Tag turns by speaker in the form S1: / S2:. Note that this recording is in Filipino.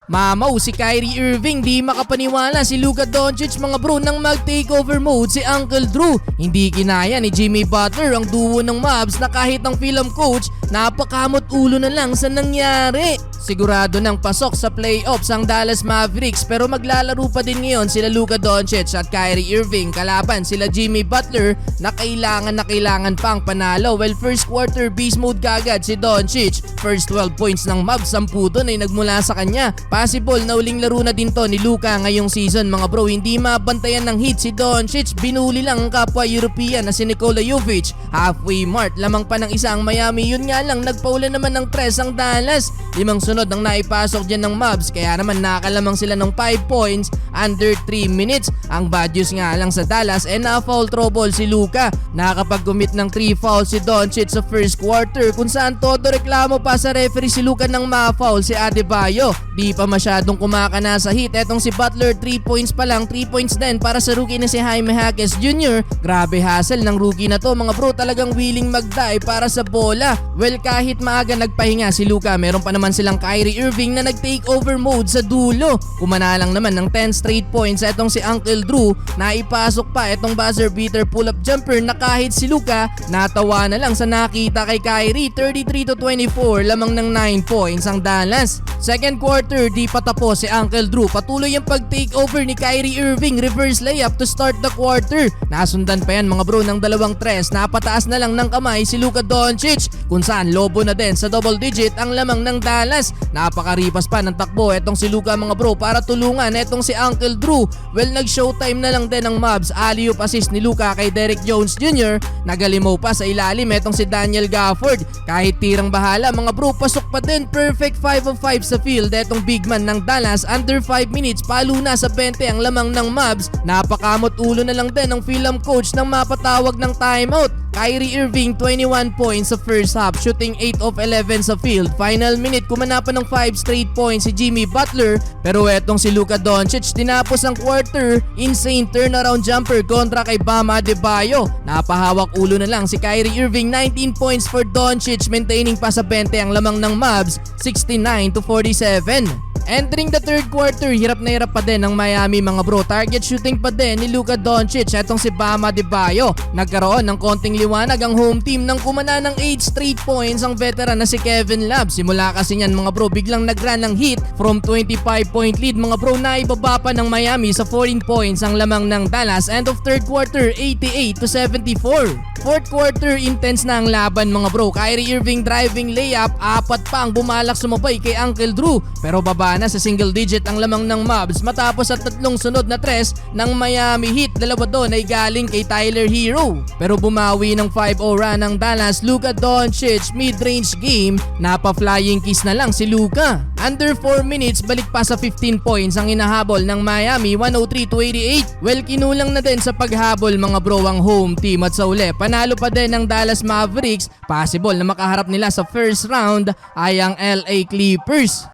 S1: Mamaw si Kyrie Irving, di makapaniwala si Luka Doncic mga bro nang mag-takeover mode si Uncle Drew. Hindi kinaya ni Jimmy Butler ang duo ng Mavs na kahit ang film coach napakamot ulo na lang sa nangyari. Sigurado ng pasok sa playoffs ang Dallas Mavericks pero maglalaro pa din ngayon sila Luka Doncic at Kyrie Irving kalaban sila Jimmy Butler na kailangan pang panalo. Well, first quarter beast mode kagad si Doncic. First 12 points ng Mavs, 10 doon ay nagmula sa kanya. Possible na uling laro na din to ni Luka ngayong season mga bro. Hindi mabantayan ng hit si Doncic. Binuli lang ang kapwa European na si Nikola Jovic. Halfway mark, lamang pa ng isang Miami. Yun nga lang, nagpaula naman ng 3 ang Dallas. 5 sunod ang naipasok dyan ng Mavs. Kaya naman nakalamang sila ng 5 points under 3 minutes. Ang bad news nga lang sa Dallas na-foul trouble si Luka. Nakakapag-commit ng 3 fouls si Doncic sa first quarter kung saan todo reklamo pa sa referee si Luka nang ma-foul si Adebayo. Di pa masyadong kumakana sa hit. Etong si Butler 3 points pa lang, 3 points din para sa rookie na si Jaime Jaquez Jr. Grabe hustle ng rookie na to mga bro, talagang willing mag-die para sa bola. Well, kahit maaga nagpahinga si Luka, meron pa naman silang Kyrie Irving na nag-take over mode sa dulo. Kumana lang naman ng 10 straight points etong si Uncle Drew, na ipasok pa etong buzzer beater pull-up jumper na kahit si Luka natawa na lang sa nakita kay Kyrie. 33-24, lamang ng 9 points ang Dallas. Second quarter, di pa tapos si Uncle Drew. Patuloy ang pag-take over ni Kyrie Irving, reverse layup to start the quarter. Nasundan pa yan mga bro ng 2 tres. Napataas na lang ng kamay si Luka Doncic kung saan lobo na din sa double digit ang lamang ng Dallas. Napakaripas pa ng takbo etong si Luka mga bro para tulungan etong si Uncle Drew. Well, nag-showtime na lang din ang Mavs. Alley-oop assist ni Luka kay Derrick Jones Jr. Nagalimaw pa sa ilalim etong si Daniel Gafford. Kahit tirang bahala mga bro, pasok pa din. Perfect 5 of 5 sa field etong big man ng Dallas. Under 5 minutes, palo na sa 20 ang lamang ng Mavs. Napakamot ulo na lang din ang film coach nang mapatawag ng timeout. Kyrie Irving 21 points sa first half, shooting 8 of 11 sa field. Final minute, kumana pa ng 5 straight points si Jimmy Butler. Pero etong si Luka Doncic, tinapos ang quarter, insane turnaround jumper kontra kay Bam Adebayo. Napahawak ulo na lang si Kyrie Irving, 19 points for Doncic, maintaining pa sa 20 ang lamang ng Mavs, 69-47. Entering the third quarter, hirap na hirap pa din ang Miami mga bro. Target shooting pa din ni Luka Doncic. Etong si Bam Adebayo. Nagkaroon ng konting liwanag ang home team nang kumana ng 8 straight points ang veteran na si Kevin Love. Simula kasi niyan mga bro, biglang nag-run ng hit from 25-point lead mga bro, na ibaba pa ng Miami sa 14 points ang lamang ng Dallas. End of third quarter, 88-74. Fourth quarter, intense na ang laban mga bro. Kyrie Irving driving layup, 4 pa ang bumalak sumabay kay Uncle Drew. Pero baba na sa single digit ang lamang ng Mavs matapos at 3 sunod na tres ng Miami Heat. 2 doon ay galing kay Tyler Hero. Pero bumawi ng 5-0 run ng Dallas. Luka Doncic mid-range game, napa-flying kiss na lang si Luka. Under 4 minutes, balik pa sa 15 points ang inahabol ng Miami, 103-88. Well, kinulang na din sa paghabol mga bro ang home team at sa uli, panalo pa din ng Dallas Mavericks. Possible na makaharap nila sa first round ay ang LA Clippers.